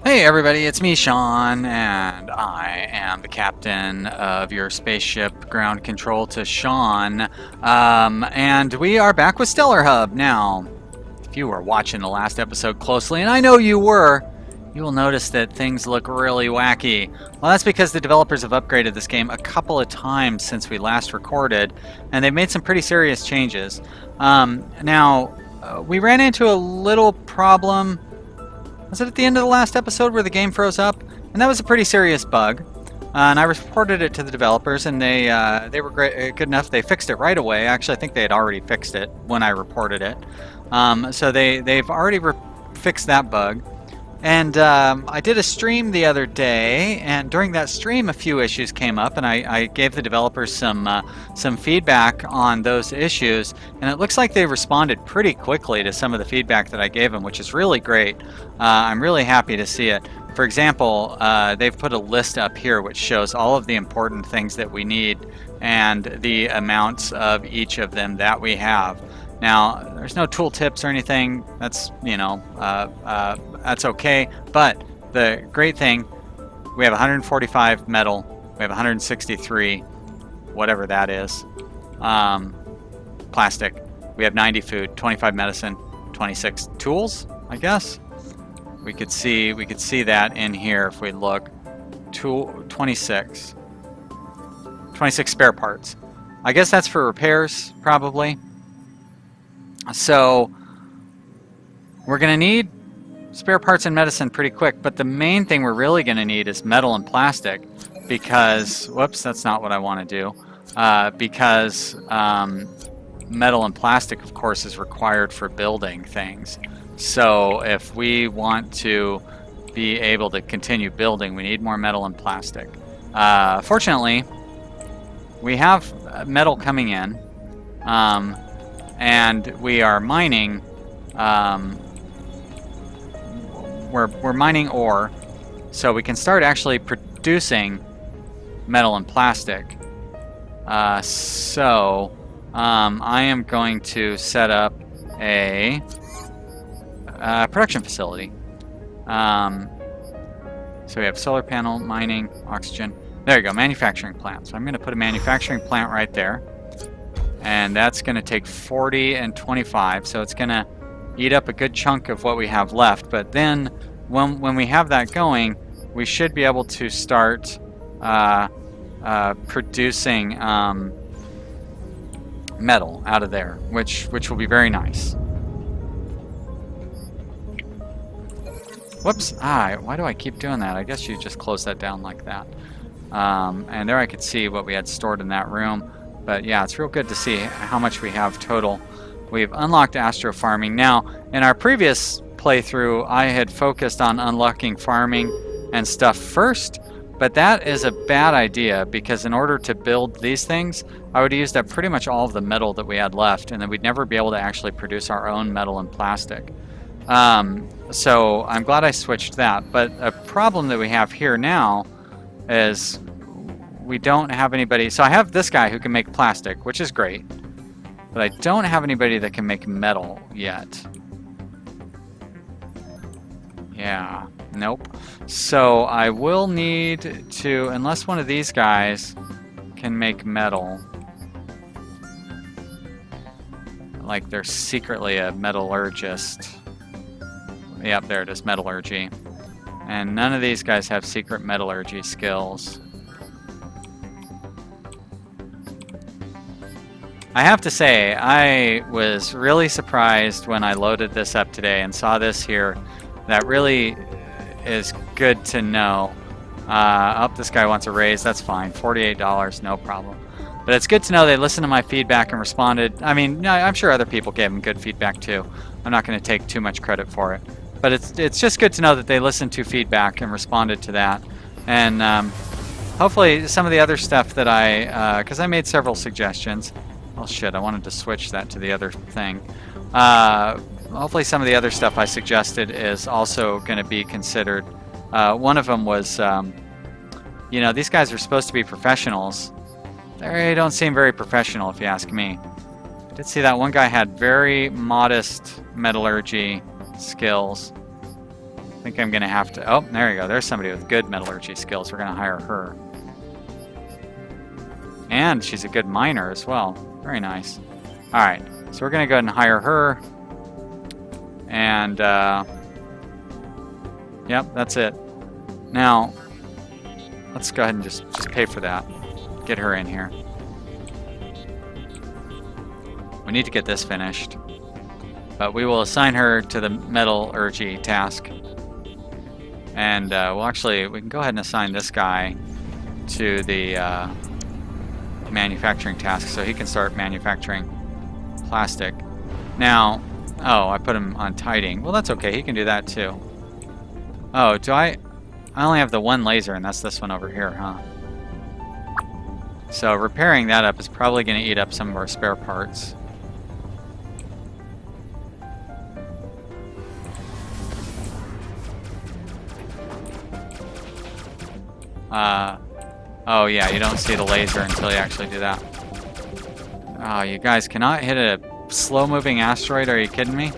Hey everybody, it's me, Sean, and I am the captain of your spaceship ground control to Sean. And we are back with StellarHub. Now, if you were watching the last episode closely, and I know you were, you will notice that things look really wacky. Well, that's because the developers have upgraded this game a couple of times since we last recorded, and they've made some pretty serious changes. We ran into a little problem. Was it at the end of the last episode where the game froze up? And that was a pretty serious bug. And I reported it to the developers, and they were good enough. They fixed it right away. Actually, I think they had already fixed it when I reported it. So they've already fixed that bug. And I did a stream the other day, and during that stream, a few issues came up, and I gave the developers some feedback on those issues, and it looks like they responded pretty quickly to some of the feedback that I gave them, which is really great. I'm really happy to see it. For example, they've put a list up here which shows all of the important things that we need and the amounts of each of them that we have. Now, there's no tool tips or anything. That's, that's okay. But the great thing, we have 145 metal. We have 163, whatever that is, plastic. We have 90 food, 25 medicine, 26 tools, I guess. We could see that in here if we look. 26 spare parts. I guess that's for repairs, probably. So we're going to need spare parts and medicine pretty quick, but the main thing we're really going to need is metal and plastic because, whoops, that's not what I want to do, because metal and plastic, of course, is required for building things. So if we want to be able to continue building, we need more metal and plastic. Fortunately, we have metal coming in. And we are mining. We're mining ore, so we can start actually producing metal and plastic. I am going to set up a production facility. So we have solar panel, mining, oxygen. There you go, manufacturing plant. So I'm going to put a manufacturing plant right there. And that's going to take 40 and 25, so it's going to eat up a good chunk of what we have left. But then when we have that going, we should be able to start producing metal out of there, which will be very nice. Whoops, why do I keep doing that? I guess you just close that down like that. And there I could see what we had stored in that room. But yeah, it's real good to see how much we have total. We've unlocked astro farming. Now, in our previous playthrough, I had focused on unlocking farming and stuff first, but that is a bad idea because in order to build these things, I would have used up pretty much all of the metal that we had left, and then we'd never be able to actually produce our own metal and plastic. So I'm glad I switched that. But a problem that we have here now is we don't have anybody. So I have this guy who can make plastic, which is great, but I don't have anybody that can make metal yet. Yeah, nope. So I will need to, unless one of these guys can make metal, like they're secretly a metallurgist. Yep, there it is, metallurgy. And none of these guys have secret metallurgy skills. I have to say, I was really surprised when I loaded this up today and saw this here. That really is good to know. This guy wants a raise. That's fine. $48, no problem. But it's good to know they listened to my feedback and responded. I mean, I'm sure other people gave them good feedback too. I'm not going to take too much credit for it. But it's just good to know that they listened to feedback and responded to that. And hopefully some of the other stuff that because I made several suggestions. Oh shit, I wanted to switch that to the other thing. Hopefully some of the other stuff I suggested is also going to be considered. One of them was, these guys are supposed to be professionals. They don't seem very professional if you ask me. I did see that one guy had very modest metallurgy skills. think I'm gonna have to... Oh, there you go. There's somebody with good metallurgy skills. We're gonna hire her. And she's a good miner as well. Very nice. Alright, so we're gonna go ahead and hire her. And, yep, that's it. Now, let's go ahead and just pay for that. Get her in here. We need to get this finished. But we will assign her to the metallurgy task. And we can go ahead and assign this guy to the manufacturing task so he can start manufacturing plastic. Now, oh, I put him on tiding. Well, that's okay. He can do that too. Oh, I only have the one laser, and that's this one over here, huh? So repairing that up is probably going to eat up some of our spare parts. Oh yeah, you don't see the laser until you actually do that. Oh, you guys cannot hit a slow-moving asteroid, are you kidding me?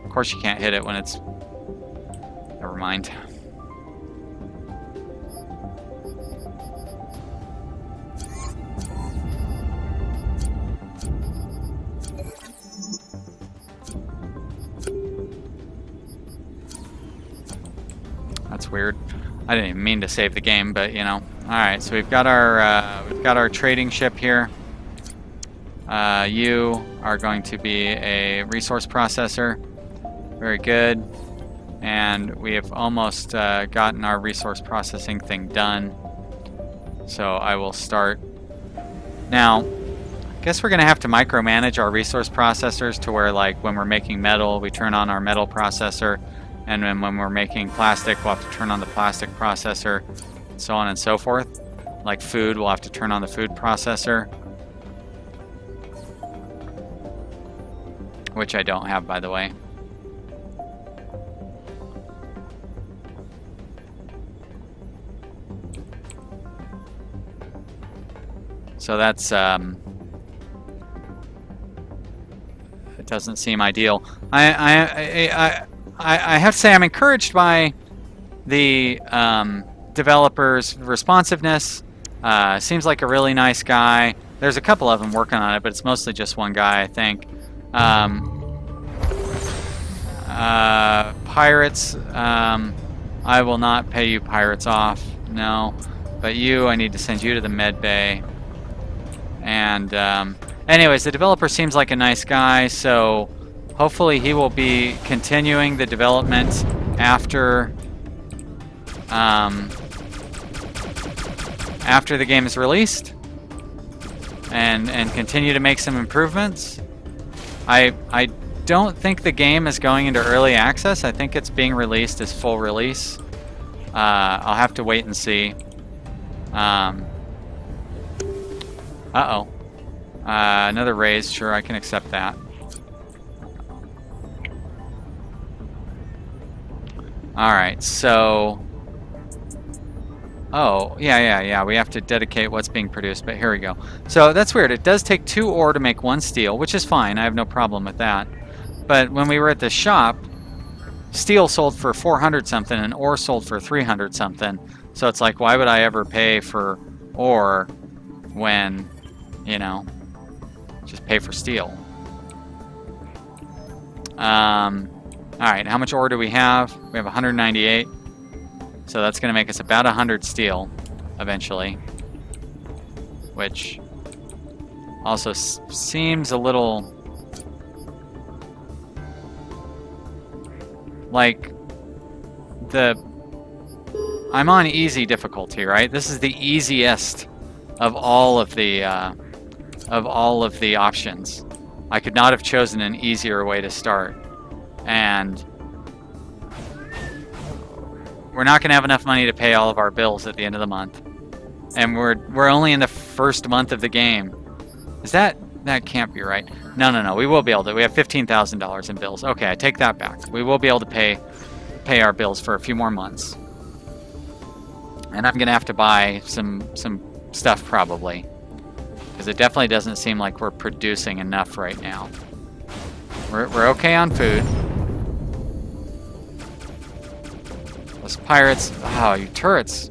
Of course you can't hit it when it's... Never mind. That's weird. I didn't even mean to save the game, but you know. All right, so we've got our trading ship here. You are going to be a resource processor. Very good. And we have almost gotten our resource processing thing done. So I will start. Now, I guess we're going to have to micromanage our resource processors to where, like, when we're making metal, we turn on our metal processor. And then when we're making plastic, we'll have to turn on the plastic processor, so on and so forth. Like food, we'll have to turn on the food processor. Which I don't have, by the way. So that's, it doesn't seem ideal. I have to say I'm encouraged by the developer's responsiveness. Seems like a really nice guy. There's a couple of them working on it, but it's mostly just one guy, I think. Pirates, I will not pay you pirates off, no. But you, I need to send you to the med bay. And anyways, the developer seems like a nice guy, so hopefully he will be continuing the development after the game is released and continue to make some improvements. I don't think the game is going into early access. I think it's being released as full release. I'll have to wait and see. Another raise. Sure, I can accept that. Alright, so... Oh, yeah, we have to dedicate what's being produced, but here we go. So that's weird. It does take 2 ore to make 1 steel, which is fine. I have no problem with that. But when we were at the shop, steel sold for 400-something and ore sold for 300-something. So it's like, why would I ever pay for ore when, you know, just pay for steel? Alright, how much ore do we have? We have 198. So that's going to make us about 100 steel, eventually. Which also seems a little... like... I'm on easy difficulty, right? This is the easiest of all of the options. I could not have chosen an easier way to start. And we're not going to have enough money to pay all of our bills at the end of the month. And we're only in the first month of the game. That can't be right. No, we will be able to. We have $15,000 in bills. Okay, I take that back. We will be able to pay our bills for a few more months. And I'm going to have to buy some stuff probably. Because it definitely doesn't seem like we're producing enough right now. We're okay on food. Those pirates. Oh, you turrets.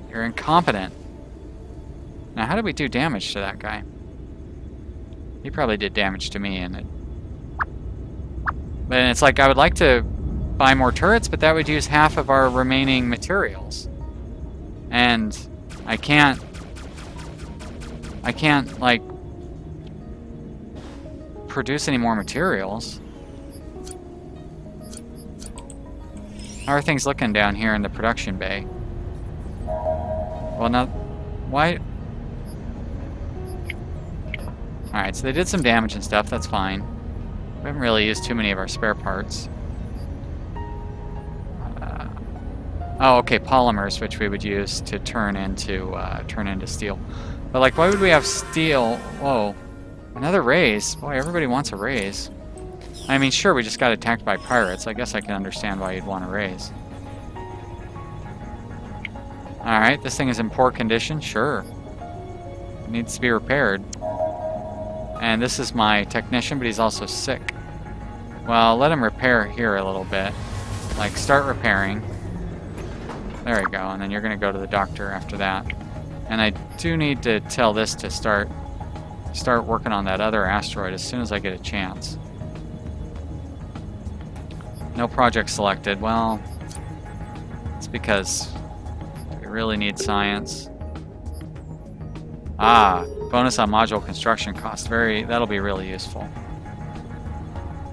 You're incompetent. Now, how did we do damage to that guy? He probably did damage to me, and but it's like I would like to buy more turrets, but that would use half of our remaining materials. And I can't like produce any more materials. How are things looking down here in the production bay? Well, now, why? Alright, so they did some damage and stuff, that's fine. We haven't really used too many of our spare parts. Oh, okay, polymers, which we would use to turn into steel. But like, why would we have steel? Whoa, another raise. Boy, everybody wants a raise. I mean, sure, we just got attacked by pirates. I guess I can understand why you'd want a raise. Alright, this thing is in poor condition, sure. It needs to be repaired. And this is my technician, but he's also sick. Well, let him repair here a little bit. Like, start repairing. There we go, and then you're going to go to the doctor after that. And I do need to tell this to start working on that other asteroid as soon as I get a chance. No project selected. Well, it's because we really need science. Ah, bonus on module construction cost. That'll be really useful.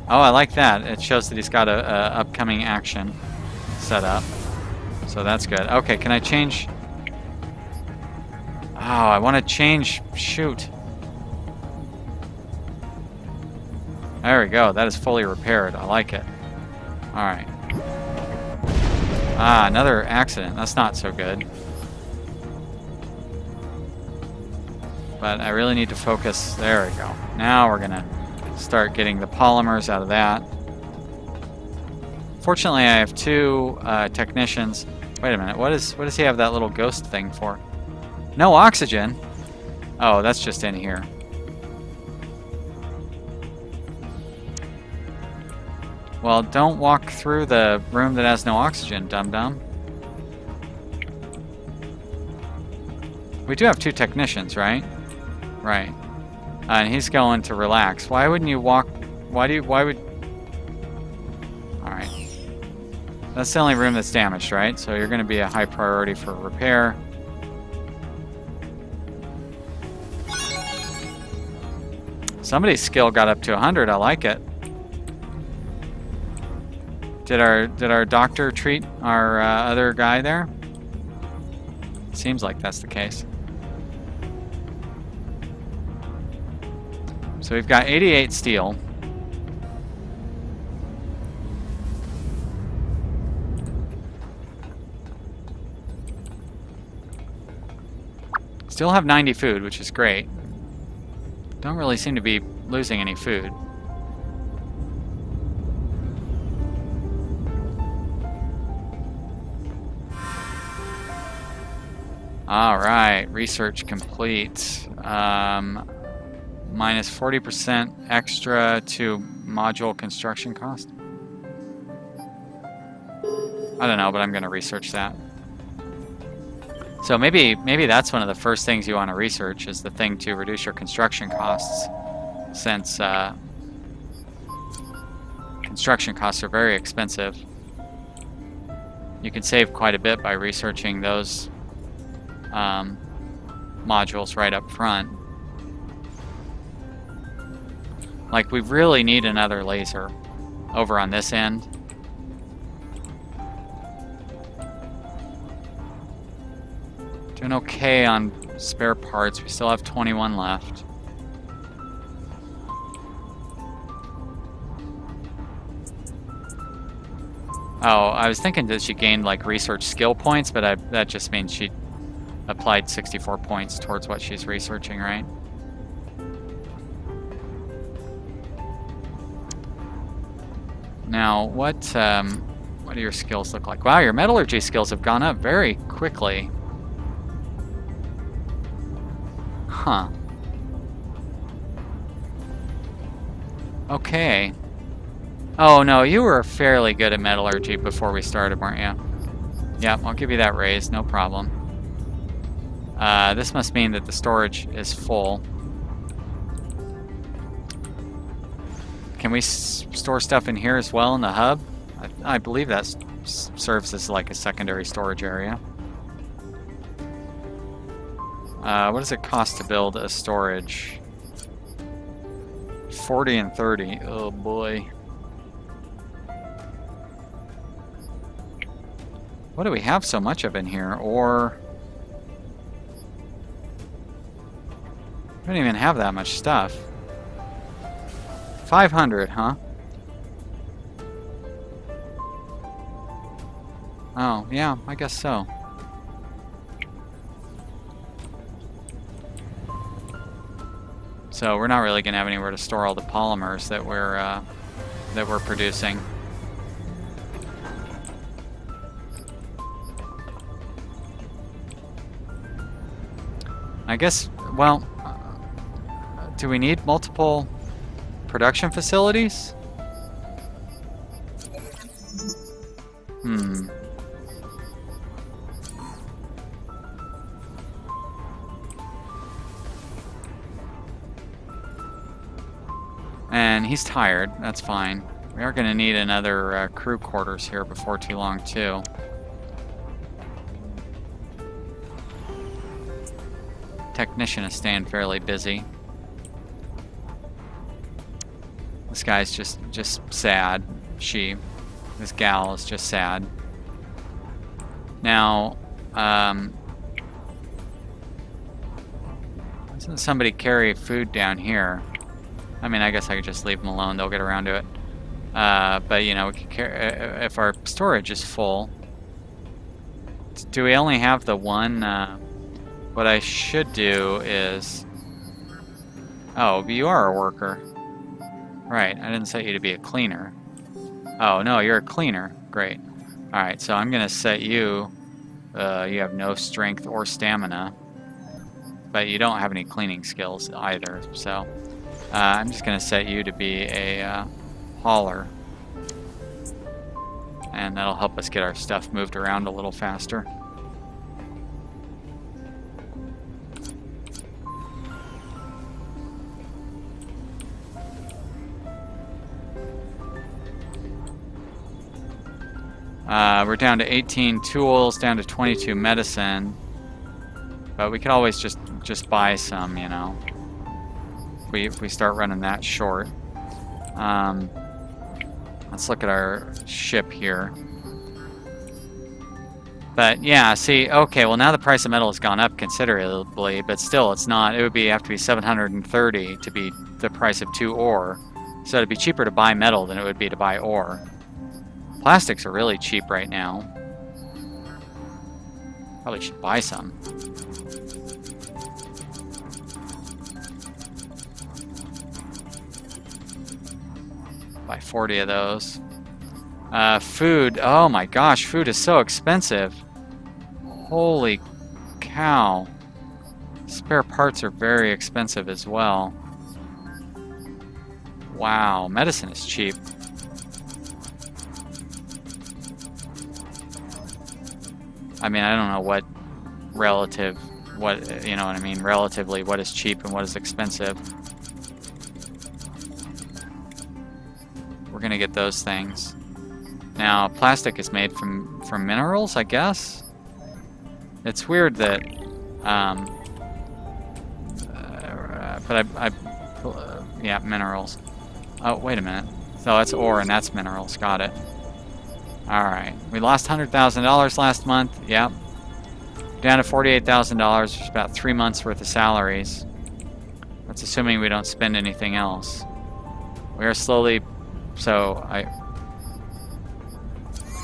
Oh, I like that. It shows that he's got a upcoming action set up. So that's good. Okay, can I change? Oh, I want to change. Shoot. There we go. That is fully repaired. I like it. Alright. Ah, another accident. That's not so good. But I really need to focus. There we go. Now we're going to start getting the polymers out of that. Fortunately, I have two technicians. Wait a minute. What does he have that little ghost thing for? No oxygen? Oh, that's just in here. Well, don't walk through the room that has no oxygen, dum-dum. We do have two technicians, right? Right. And he's going to relax. Why wouldn't you walk... Why would... Alright. That's the only room that's damaged, right? So you're going to be a high priority for repair. Somebody's skill got up to 100. I like it. Did our doctor treat our other guy there? Seems like that's the case. So we've got 88 steel. Still have 90 food, which is great. Don't really seem to be losing any food. Alright, research complete. Minus 40% extra to module construction cost. I don't know, but I'm going to research that. So maybe that's one of the first things you want to research, is the thing to reduce your construction costs, since construction costs are very expensive. You can save quite a bit by researching those modules right up front. Like, we really need another laser over on this end. Doing okay on spare parts. We still have 21 left. Oh, I was thinking that she gained like research skill points, but that just means she applied 64 points towards what she's researching, right? Now, what do your skills look like? Wow, your metallurgy skills have gone up very quickly. Huh. Oh no, you were fairly good at metallurgy before we started, weren't you? Yep, I'll give you that raise, no problem. This must mean that the storage is full. Can we store stuff in here as well in the hub? I believe that serves as like a secondary storage area. What does it cost to build a storage? 40 and 30. Oh boy. What do we have so much of in here? Or we don't even have that much stuff. 500, huh? Oh, yeah, I guess so. So we're not really gonna have anywhere to store all the polymers that we're producing. I guess, well, do we need multiple production facilities? And he's tired, that's fine. We are going to need another crew quarters here before too long, too. Technician is staying fairly busy. This guy's just sad. This gal is just sad. Now, doesn't somebody carry food down here? I mean, I guess I could just leave them alone. They'll get around to it. But, you know, we could carry, if our storage is full. Do we only have the one? What I should do is... Oh, you are a worker. Right, I didn't set you to be a cleaner. Oh, no, you're a cleaner. Great. Alright, so I'm going to set you... you have no strength or stamina. But you don't have any cleaning skills either, so... I'm just going to set you to be a hauler. And that'll help us get our stuff moved around a little faster. We're down to 18 tools, down to 22 medicine. But we could always just buy some, you know. If we start running that short. Let's look at our ship here. But yeah, see, okay, well now the price of metal has gone up considerably, but still it's not, it would have to be 730 to be the price of 2 ore. So it'd be cheaper to buy metal than it would be to buy ore. Plastics are really cheap right now. Probably should buy some. Buy 40 of those. Food. Oh my gosh, food is so expensive. Holy cow. Spare parts are very expensive as well. Wow, medicine is cheap. I mean, I don't know what relative, you know what I mean, relatively what is cheap and what is expensive. We're gonna get those things. Now, plastic is made from minerals, I guess? It's weird that, but yeah, minerals. Oh, wait a minute. So that's ore and that's minerals, got it. Alright, we lost $100,000 last month, yep. Down to $48,000, which is about 3 months worth of salaries. That's assuming we don't spend anything else. We are slowly... So, I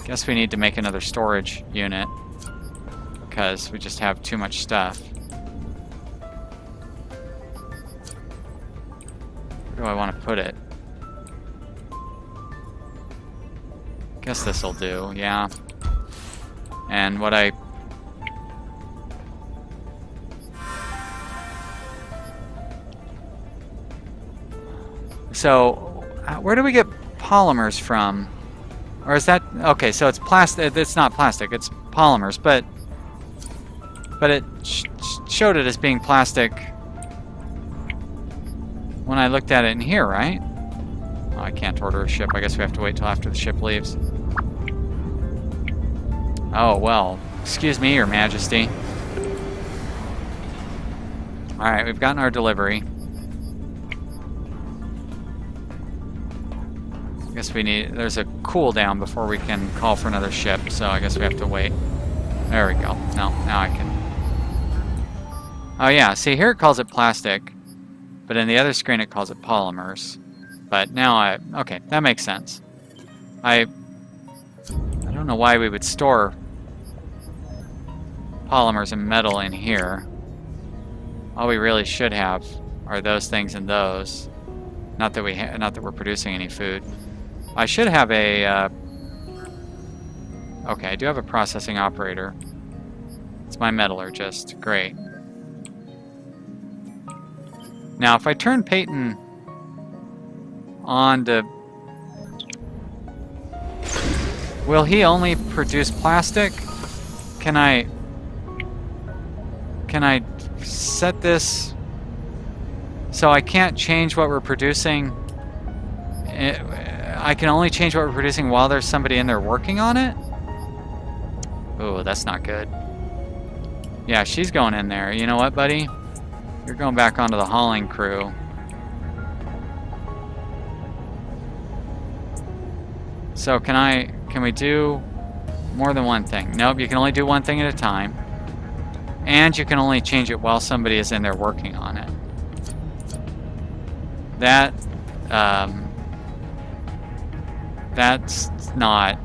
guess we need to make another storage unit because we just have too much stuff. Where do I want to put it? Guess this'll do, yeah. And what I... So, where do we get polymers from? Or is that... Okay, so it's plastic. It's not plastic. It's polymers, but it showed it as being plastic when I looked at it in here, right? Oh, I can't order a ship. I guess we have to wait till after the ship leaves. Oh, well. Excuse me, Your Majesty. Alright, we've gotten our delivery. I guess we need... There's a cooldown before we can call for another ship, so I guess we have to wait. There we go. No, now I can... Oh yeah, see here it calls it plastic, but in the other screen it calls it polymers. But now okay, that makes sense. I don't know why we would store polymers and metal in here. All we really should have are those things and those. Not that we're producing any food. I should have a okay, I do have a processing operator. It's my metallurgist. Great. Now, if I turn Peyton on to... Will he only produce plastic? Can I set this so I can't change what we're producing? I can only change what we're producing while there's somebody in there working on it? Oh, that's not good. Yeah, she's going in there. You know what, buddy? You're going back onto the hauling crew. So can we do more than one thing? Nope, you can only do one thing at a time. And you can only change it while somebody is in there working on it. That, that's not...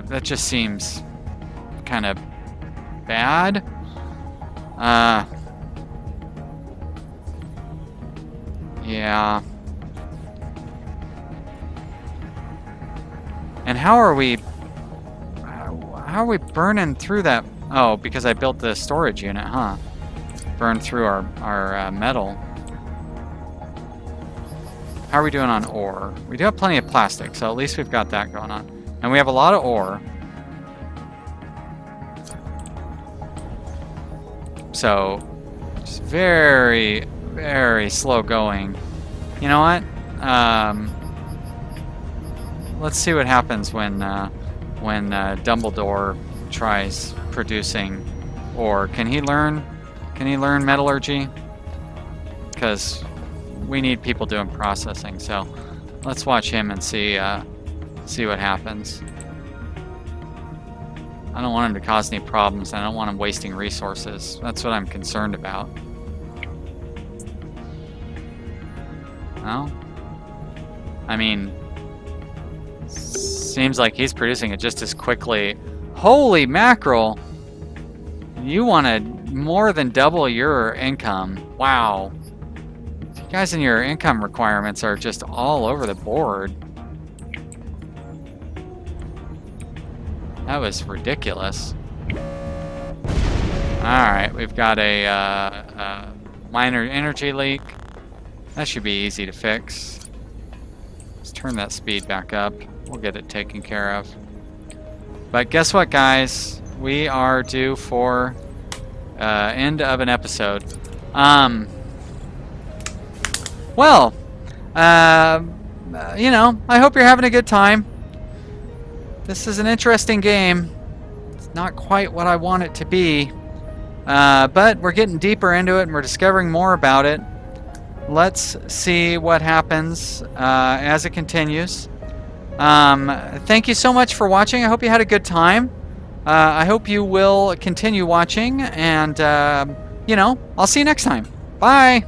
that just seems kind of bad. Yeah. And how are we burning through that? Oh, because I built the storage unit, huh? Burn through our metal. How are we doing on ore? We do have plenty of plastic, so at least we've got that going on. And we have a lot of ore. So, just very, very slow going. You know what? Let's see what happens when Dumbledore tries producing ore. Can he learn metallurgy? Because we need people doing processing. So, let's watch him and see what happens. I don't want him to cause any problems. I don't want him wasting resources. That's what I'm concerned about. Well, I mean, seems like he's producing it just as quickly. Holy mackerel! You want to more than double your income. Wow. You guys and your income requirements are just all over the board. That was ridiculous. Alright, we've got a minor energy leak. That should be easy to fix. Let's turn that speed back up. We'll get it taken care of. But guess what, guys? We are due for end of an episode. Well, you know, I hope you're having a good time. This is an interesting game. It's not quite what I want it to be. But we're getting deeper into it and we're discovering more about it. Let's see what happens as it continues. Thank you so much for watching. I hope you had a good time. I hope you will continue watching. And, you know, I'll see you next time. Bye!